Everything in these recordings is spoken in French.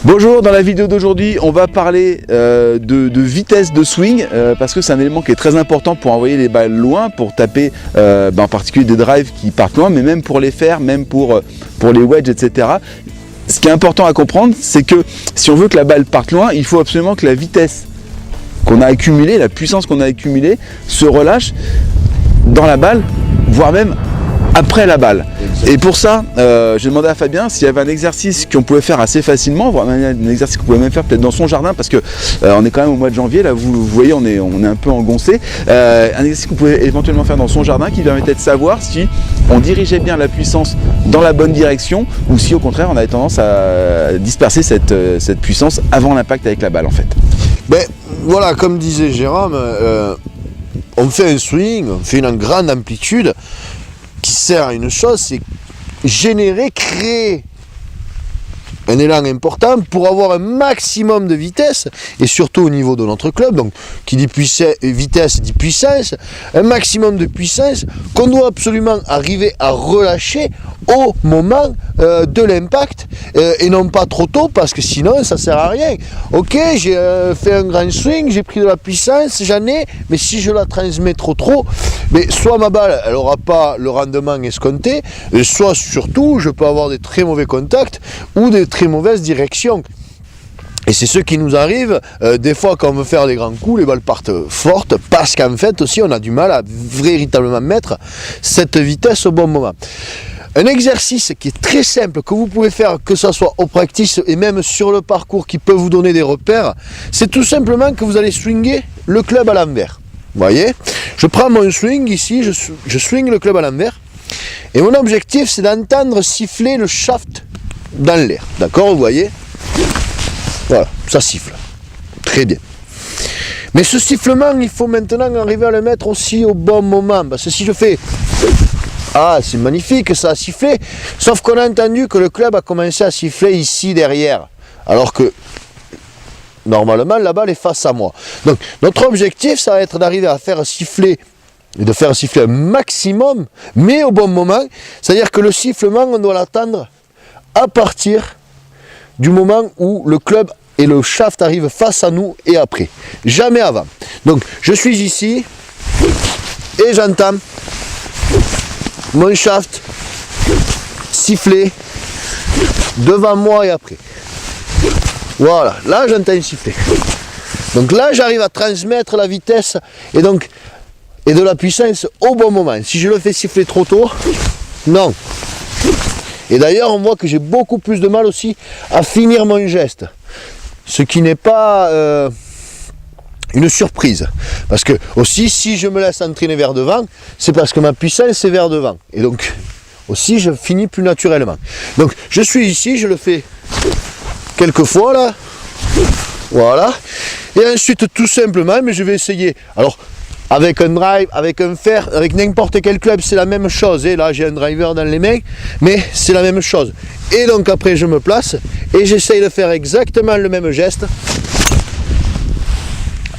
Bonjour, dans la vidéo d'aujourd'hui, on va parler de vitesse de swing parce que c'est un élément qui est très important pour envoyer les balles loin, pour taper en particulier des drives qui partent loin, mais même pour les faire, même pour les wedges, etc. Ce qui est important à comprendre, c'est que si on veut que la balle parte loin, il faut absolument que la vitesse qu'on a accumulée, la puissance qu'on a accumulée, se relâche dans la balle, voire même après la balle. Et pour ça, j'ai demandé à Fabien s'il y avait un exercice qu'on pouvait faire assez facilement, voire même un exercice qu'on pouvait même faire peut-être dans son jardin, parce que on est quand même au mois de janvier, là vous voyez on est un peu engoncé. Un exercice qu'on pouvait éventuellement faire dans son jardin qui permettait de savoir si on dirigeait bien la puissance dans la bonne direction ou si au contraire on avait tendance à disperser cette puissance avant l'impact avec la balle en fait. Ben voilà, comme disait Jérôme, on fait un swing, on fait une grande amplitude qui sert à une chose, c'est créer un élan important pour avoir un maximum de vitesse, et surtout au niveau de notre club, donc qui dit vitesse dit puissance, un maximum de puissance qu'on doit absolument arriver à relâcher au moment de l'impact, et non pas trop tôt, parce que sinon ça sert à rien. Ok, j'ai fait un grand swing, j'ai pris de la puissance, j'en ai, mais si je la transmets trop, mais soit ma balle elle n'aura pas le rendement escompté, soit surtout je peux avoir des très mauvais contacts ou des très mauvaise direction. Et c'est ce qui nous arrive des fois quand on veut faire des grands coups, les balles partent fortes parce qu'en fait aussi on a du mal à véritablement mettre cette vitesse au bon moment. Un exercice qui est très simple, que vous pouvez faire que ce soit au practice et même sur le parcours, qui peut vous donner des repères, c'est tout simplement que vous allez swinger le club à l'envers. Vous voyez, je prends mon swing ici, je swing le club à l'envers, et mon objectif c'est d'entendre siffler le shaft dans l'air, d'accord, vous voyez, voilà, ça siffle, très bien. Mais ce sifflement, il faut maintenant arriver à le mettre aussi au bon moment, parce que si je fais, ah c'est magnifique, ça a sifflé, sauf qu'on a entendu que le club a commencé à siffler ici derrière, alors que normalement la balle est face à moi. Donc notre objectif, ça va être d'arriver à faire siffler, et de faire siffler un maximum, mais au bon moment, c'est-à-dire que le sifflement, on doit l'attendre à partir du moment où le club et le shaft arrivent face à nous et après, jamais avant. Donc je suis ici et j'entends mon shaft siffler devant moi et après. Voilà, là j'entends siffler. Donc là j'arrive à transmettre la vitesse et de la puissance au bon moment. Si je le fais siffler trop tôt, non. Et d'ailleurs, on voit que j'ai beaucoup plus de mal aussi à finir mon geste. Ce qui n'est pas une surprise. Parce que aussi, si je me laisse entraîner vers devant, c'est parce que ma puissance est vers devant. Et donc, aussi, je finis plus naturellement. Donc, je suis ici, je le fais quelques fois là. Voilà. Et ensuite, tout simplement, mais je vais essayer. Alors, avec un drive, avec un fer, avec n'importe quel club, c'est la même chose. Et là, j'ai un driver dans les mains, mais c'est la même chose. Et donc après, je me place et j'essaye de faire exactement le même geste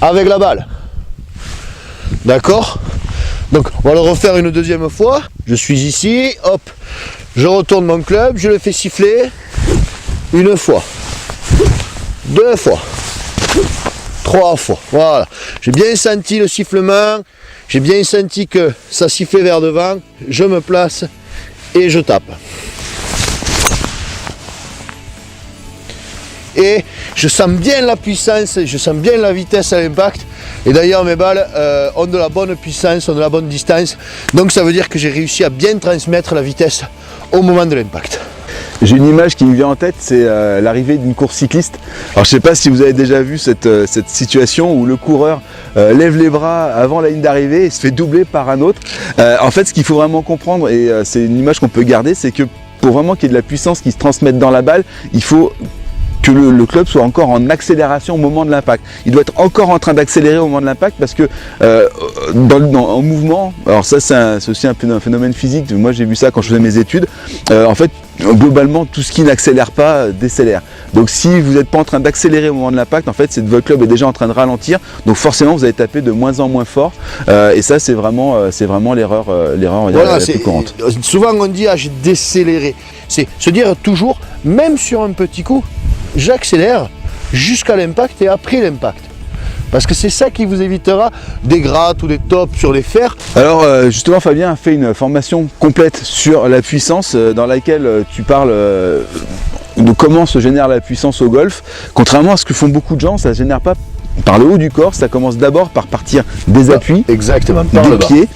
avec la balle. D'accord? Donc, on va le refaire une deuxième fois. Je suis ici, hop, je retourne mon club, je le fais siffler une fois, deux fois, trois fois, voilà. J'ai bien senti le sifflement, j'ai bien senti que ça sifflait vers devant, je me place et je tape. Et je sens bien la puissance, je sens bien la vitesse à l'impact. Et d'ailleurs mes balles ont de la bonne puissance, ont de la bonne distance. Donc ça veut dire que j'ai réussi à bien transmettre la vitesse au moment de l'impact. J'ai une image qui me vient en tête, c'est l'arrivée d'une course cycliste. Alors je ne sais pas si vous avez déjà vu cette situation où le coureur lève les bras avant la ligne d'arrivée et se fait doubler par un autre. En fait, ce qu'il faut vraiment comprendre, et c'est une image qu'on peut garder, c'est que pour vraiment qu'il y ait de la puissance qui se transmette dans la balle, il faut que le club soit encore en accélération au moment de l'impact. Il doit être encore en train d'accélérer au moment de l'impact parce que en mouvement, alors ça c'est aussi un phénomène physique, moi j'ai vu ça quand je faisais mes études, en fait globalement tout ce qui n'accélère pas décélère. Donc si vous n'êtes pas en train d'accélérer au moment de l'impact, en fait c'est que votre club est déjà en train de ralentir, donc forcément vous allez taper de moins en moins fort, et ça c'est vraiment l'erreur voilà, la plus courante. Souvent on dit j'ai décéléré, c'est se dire toujours, même sur un petit coup, j'accélère jusqu'à l'impact et après l'impact. Parce que c'est ça qui vous évitera des grattes ou des tops sur les fers. Alors justement Fabien a fait une formation complète sur la puissance dans laquelle tu parles de comment se génère la puissance au golf. Contrairement à ce que font beaucoup de gens, ça ne se génère pas par le haut du corps, ça commence d'abord par partir des appuis, exactement, par des le bas. pieds,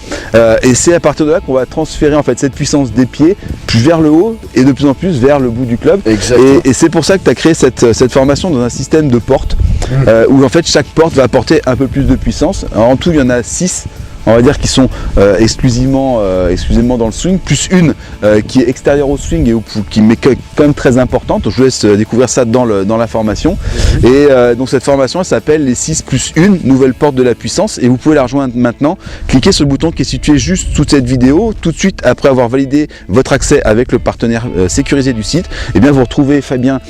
et c'est à partir de là qu'on va transférer en fait cette puissance des pieds vers le haut et de plus en plus vers le bout du club. Et c'est pour ça que tu as créé cette formation dans un système de portes où en fait chaque porte va apporter un peu plus de puissance. Alors, en tout il y en a 6. On va dire qui sont exclusivement dans le swing, plus une qui est extérieure au swing et qui est quand même très importante. Donc, je vous laisse découvrir ça dans la formation. Et donc cette formation elle s'appelle les 6 plus 1 nouvelle porte de la puissance et vous pouvez la rejoindre maintenant. Cliquez sur le bouton qui est situé juste sous cette vidéo. Tout de suite après avoir validé votre accès avec le partenaire sécurisé du site, et bien vous retrouvez Fabien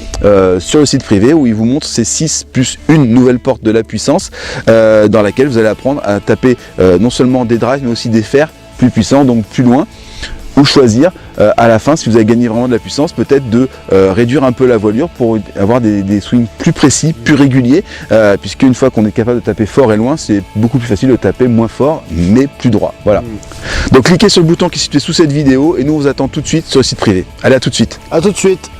sur le site privé où il vous montre ces 6 plus 1 nouvelle porte de la puissance dans laquelle vous allez apprendre à taper non seulement des drives mais aussi des fers plus puissants, donc plus loin, ou choisir à la fin, si vous avez gagné vraiment de la puissance, peut-être de réduire un peu la voilure pour avoir des swings plus précis, plus réguliers, puisque une fois qu'on est capable de taper fort et loin, c'est beaucoup plus facile de taper moins fort mais plus droit. Voilà. Donc cliquez sur le bouton qui est situé sous cette vidéo et nous on vous attend tout de suite sur le site privé. Allez, à tout de suite. À tout de suite.